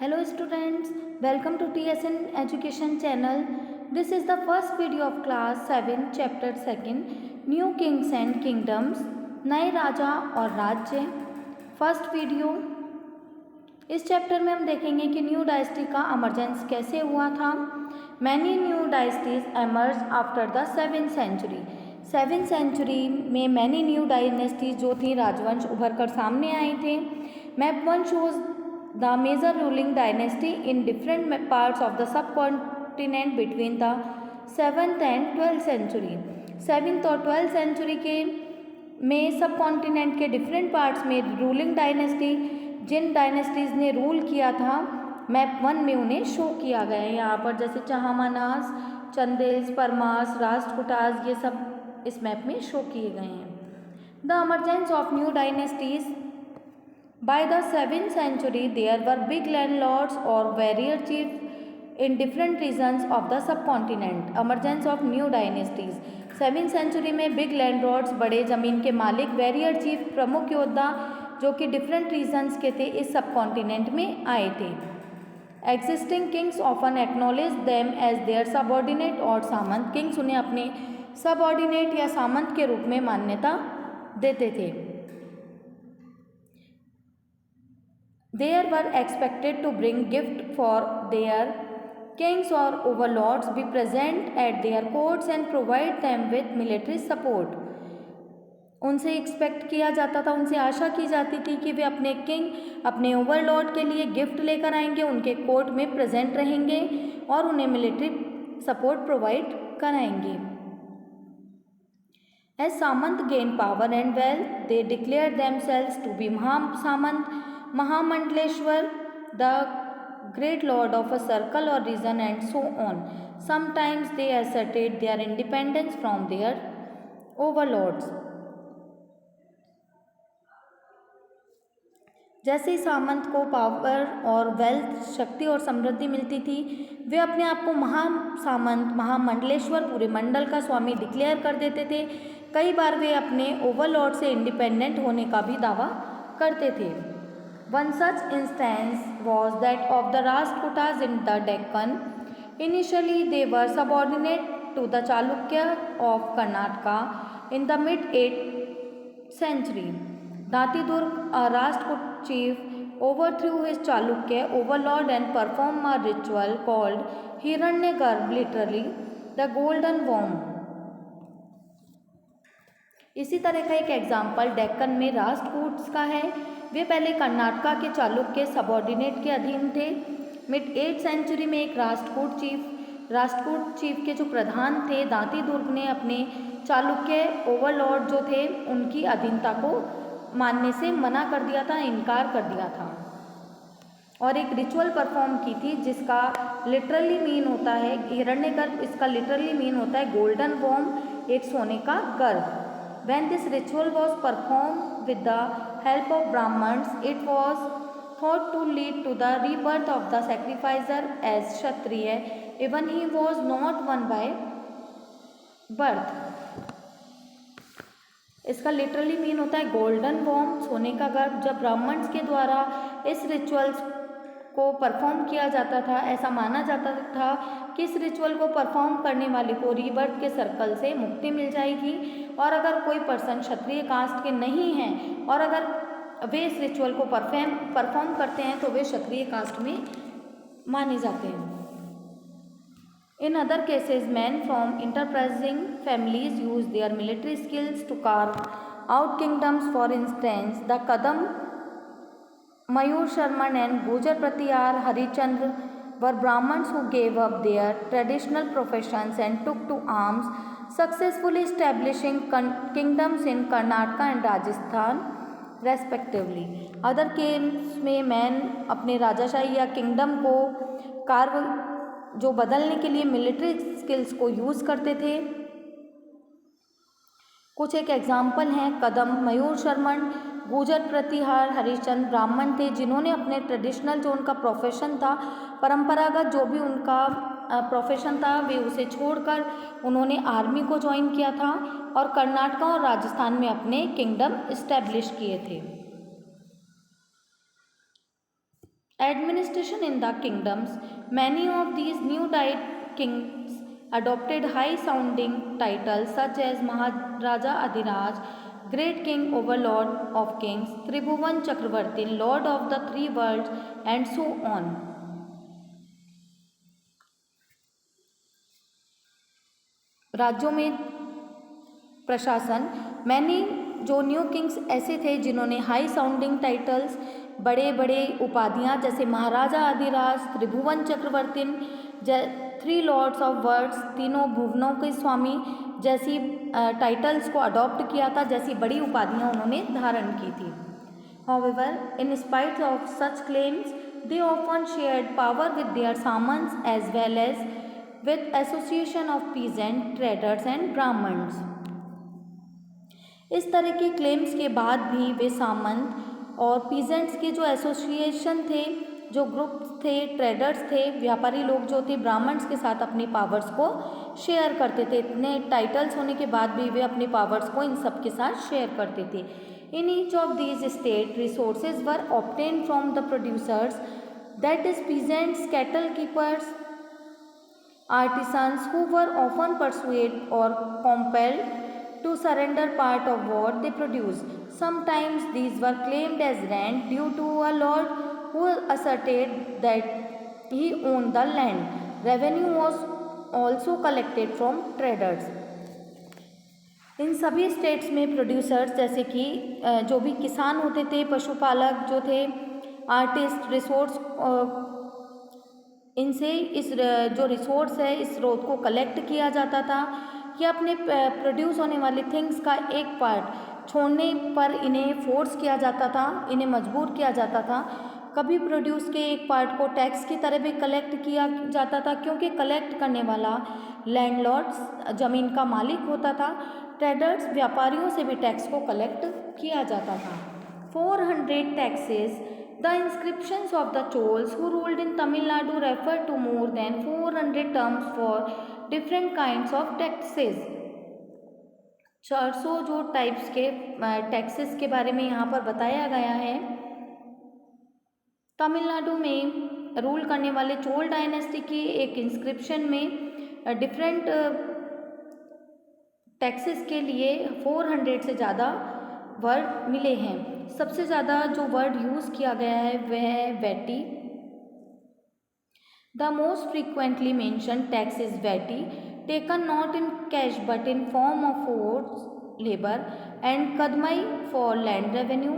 Hello students, welcome to TSN Education channel. This is the first video of class 7 chapter 2 New Kings and Kingdoms नए राजा और राज्य। First video. इस chapter में हम देखेंगे कि न्यू डायनेस्टी का एमर्जेंस कैसे हुआ था। Many new dynasties emerge after the 7th century. 7th century में मैनी न्यू डायनेस्टीज जो थी राजवंश उभर कर सामने आए थे। Map 1 shows the major ruling dynasty in different parts of the subcontinent between the 7th and 12th century। 7th और 12th सेंचुरी के में सब कॉन्टिनेंट के डिफरेंट पार्ट्स में रूलिंग डायनेस्टी जिन डायनेस्टीज़ ने रूल किया था मैप 1 में उन्हें शो किया गया है। यहाँ पर जैसे चाहमानास, चंदेल्स, परमास, राष्ट्रकूटास ये सब इस मैप में शो किए गए हैं। The emergence of new dynasties. By the 7th century, there were big landlords or warrior chiefs in different regions of the subcontinent. Emergence of new dynasties. 7th century में big landlords बड़े ज़मीन के मालिक, warrior chief प्रमुख योद्धा जो कि different regions के थे इस subcontinent में आए थे। Existing kings often acknowledged them as their subordinate और सामंत। Kings उन्हें अपने subordinate या सामंत के रूप में मान्यता देते थे। They were expected to bring gift for their kings or overlords, be present at their courts and provide them with military support। उनसे एक्सपेक्ट किया जाता था, उनसे आशा की जाती थी कि वे अपने किंग, अपने ओवरलॉर्ड के लिए गिफ्ट लेकर आएंगे, उनके कोर्ट में प्रेजेंट रहेंगे और उन्हें मिलिट्री सपोर्ट प्रोवाइड कराएंगे। As Samant gained power and wealth, they declared themselves to be Mahasamant, Mahamandleshwar, the great lord of a circle or region, and so on. Sometimes they asserted their independence from their overlords। जैसे ही सामंत को power और wealth, शक्ति और समृद्धि मिलती थी, वे अपने आप को महासामंत, महामंडलेश्वर, पूरे मंडल का स्वामी डिक्लेयर कर देते थे। कई बार वे अपने ओवरलॉर्ड से इंडिपेंडेंट होने का भी दावा करते थे। One such instance was that of the Rashtrakutas in the Deccan। Initially, they were subordinate to the Chalukya of Karnataka in the mid-8th century। Datidurg, a Rashtrakuta chief, overthrew his Chalukya overlord and performed a ritual called Hiranyagarbh, literally the golden worm। इसी तरह का एक example Deccan में राष्ट्रकूट्स का है। वे पहले कर्नाटका के Chalukya subordinate के अधीन थे। मिड-8th सेंचुरी में एक राष्ट्रकूट चीफ के जो प्रधान थे दाती दुर्ग ने अपने चालुक्य ओवरलॉर्ड जो थे उनकी अधीनता को मानने से मना कर दिया था, इनकार कर दिया था और एक रिचुअल परफॉर्म की थी जिसका लिटरली मीन होता है हिरण्यगर्भ। इसका लिटरली मीन होता है गोल्डन वॉर्म, एक सोने का गर्भ। When this ritual was performed with the help of Brahmins, it was thought to lead to the rebirth of the sacrificer as Kshatriya, even he was not one by birth। इसका literally mean होता है golden warm, सोने का गर्भ। जब Brahmins के द्वारा इस रिचुअल्स को परफॉर्म किया जाता था, ऐसा माना जाता था कि इस रिचुअल को परफॉर्म करने वाले को रीबर्थ के सर्कल से मुक्ति मिल जाएगी और अगर कोई पर्सन क्षत्रिय कास्ट के नहीं हैं और अगर वे इस रिचुअल को परफॉर्म करते हैं तो वे क्षत्रिय कास्ट में माने जाते हैं। In other cases, men from enterprising families use their military skills to carve out kingdoms। For instance, the Kadam, Mayur Sharman and Gujar Pratiyar Harichandra were Brahmins who gave up their traditional professions and took to arms, successfully establishing kingdoms in Karnataka and Rajasthan respectively। Other case में man अपने राजाशाही या kingdom को जो बदलने के लिए military skills को use करते थे। कुछ एक एग्जाम्पल हैं कदम, मयूर शर्मन, गुजर प्रतिहार, हरिश्चंद्र ब्राह्मण थे जिन्होंने अपने ट्रेडिशनल जो उनका प्रोफेशन था, परंपरागत जो भी उनका प्रोफेशन था वे उसे छोड़कर उन्होंने आर्मी को ज्वाइन किया था और कर्नाटका और राजस्थान में अपने किंगडम इस्टेब्लिश किए थे। Administration in the kingdoms. Many of these new kings adopted high-sounding titles such as Maharaja Adhiraj, Great King, Overlord of Kings, Tribhuvan Chakravarti, Lord of the Three Worlds, and so on. राज्यों में प्रशासन, मैंने जो new Kings ऐसे थे जिन्होंने high sounding titles, बड़े बड़े उपाधियाँ जैसे महाराजा अधिराज, त्रिभुवन चक्रवर्ती, थ्री लॉर्ड्स ऑफ वर्ल्ड्स, तीनों भुवनों के स्वामी जैसी टाइटल्स को अडॉप्ट किया था, जैसी बड़ी उपाधियाँ उन्होंने धारण की थी. However, in spite of such claims, they often shared power with their Samans as well as with association of peasant traders and Brahmins. इस तरह के क्लेम्स के बाद भी वे सामंत और पीजेंट्स के जो एसोसिएशन थे, जो ग्रुप्स थे, ट्रेडर्स थे, व्यापारी लोग जो थे, ब्राह्मण्स के साथ अपनी पावर्स को शेयर करते थे. इतने टाइटल्स होने के बाद भी वे अपनी पावर्स को इन सब के साथ शेयर करते थे. In each of these state resources were obtain from the producers, that is peasants, cattle keepers, artisans who were often persuaded or compelled to surrender part of what they produced. Sometimes these were claimed as rent due to a lord who asserted that he owned the land. Revenue was also collected from traders. इन सभी states में producers जैसे कि जो भी किसान होते थे, पशुपालक जो थे, आर्टिस्ट, रिसोर्स, इनसे इस जो रिसोर्स है, इस स्रोत को कलेक्ट किया जाता था कि अपने प्रोड्यूस होने वाले थिंग्स का एक पार्ट छोड़ने पर इन्हें फोर्स किया जाता था, इन्हें मजबूर किया जाता था. कभी प्रोड्यूस के एक पार्ट को टैक्स की तरह भी कलेक्ट किया जाता था, क्योंकि कलेक्ट करने वाला लैंडलॉर्ड्स, ज़मीन का मालिक होता था. ट्रेडर्स, व्यापारियों से भी टैक्स को कलेक्ट किया जाता था. 400 taxes. The inscriptions of the Chols who ruled in Tamil Nadu refer to more than 400 terms for different kinds of taxes. 400 जो टाइप्स के टैक्सेस के बारे में यहाँ पर बताया गया है. तमिलनाडु में रूल करने वाले चोल डायनेस्टी की एक इंस्क्रिप्शन में डिफरेंट टैक्सेस के लिए 400 से ज़्यादा वर्ड मिले हैं. सबसे ज़्यादा जो वर्ड यूज़ किया गया है वह है vetti. The most frequently mention tax is vetti, taken not in cash but in form of force labour, and kadamai for land revenue.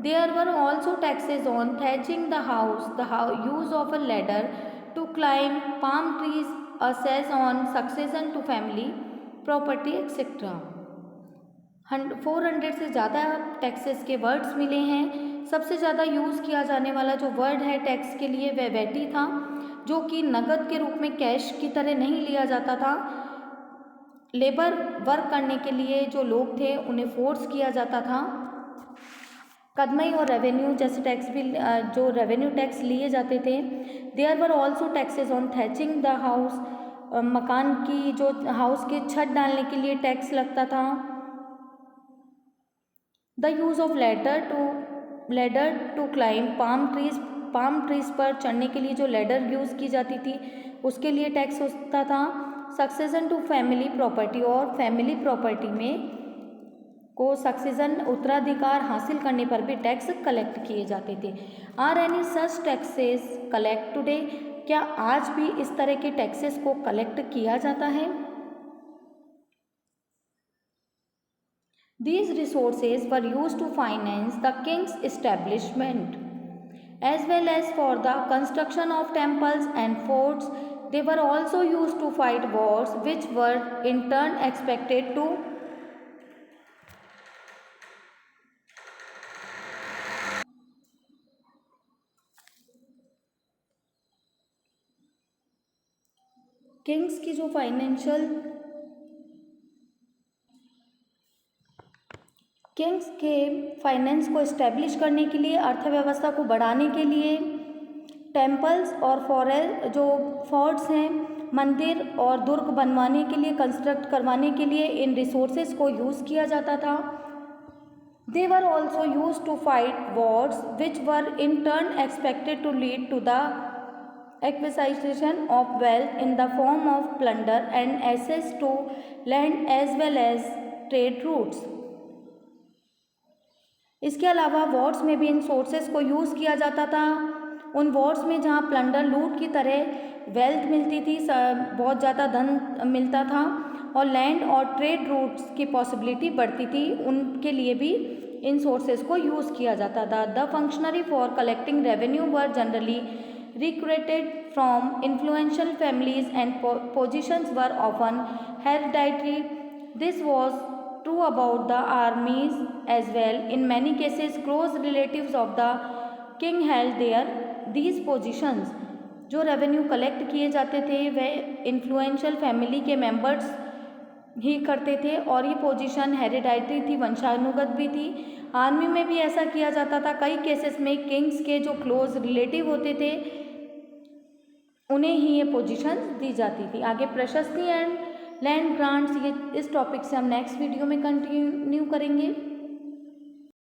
There were also taxes on thatching the house, the use of a ladder to climb palm trees, a cess on succession to family property etcetera. 400 से ज़्यादा taxes के words मिले हैं. सबसे ज़्यादा use किया जाने वाला जो वर्ड है टैक्स के लिए वह वैटी था, जो कि नकद के रूप में कैश की तरह नहीं लिया जाता था. लेबर वर्क करने के लिए जो लोग थे उन्हें फोर्स किया जाता था. कदमई और रेवेन्यू जैसे टैक्स भी, जो रेवेन्यू टैक्स लिए जाते थे. There were also taxes on thatching the house, मकान की जो हाउस की छत डालने के लिए टैक्स लगता था. The use of ladder to climb palm trees पर चढ़ने के लिए जो लैडर यूज़ की जाती थी उसके लिए टैक्स होता था. सक्सेशन टू फैमिली प्रॉपर्टी, और फैमिली प्रॉपर्टी में को सक्सेशन उत्तराधिकार हासिल करने पर भी टैक्स कलेक्ट किए जाते थे. Are any such taxes collect today, क्या आज भी इस तरह के टैक्सेस को कलेक्ट किया जाता है? These resources were used to finance the king's establishment as well as for the construction of temples and forts. They were also used to fight wars, which were in turn expected to Kings की जो Kings के finance को establish करने के लिए, अर्थव्यवस्था को बढ़ाने के लिए, टेम्पल्स और फोर्ट्स हैं, मंदिर और दुर्ग बनवाने के लिए, कंस्ट्रक्ट करवाने के लिए इन रिसोर्सेज को यूज़ किया जाता था. They were also used to fight wars, which were in turn expected to lead to the acquisition of wealth in the form of plunder and access to land as well as trade routes. इसके अलावा Wars में भी इन sources को use किया जाता था। उन Wars में जहाँ प्लंडर लूट की तरह वेल्थ मिलती थी, बहुत ज़्यादा धन मिलता था और लैंड और ट्रेड रूट्स की पॉसिबिलिटी बढ़ती थी, उनके लिए भी इन सोर्सेज को यूज़ किया जाता था। The functionary for collecting revenue were generally recruited from influential families and positions were often hereditary. This was true about the armies as well. In many cases, close relatives of the king held these positions. जो revenue collect किए जाते थे वह influential family के members ही करते थे और ये पोजीशन हेरिडाइटरी थी, वंशानुगत भी थी। आर्मी में भी ऐसा किया जाता था। कई केसेस में किंग्स के जो क्लोज रिलेटिव होते थे उन्हें ही ये पोजीशन दी जाती थी। आगे प्रशस्ति एंड लैंड ग्रांट्स, ये इस टॉपिक से हम नेक्स्ट वीडियो में कंटिन्यू करेंगे।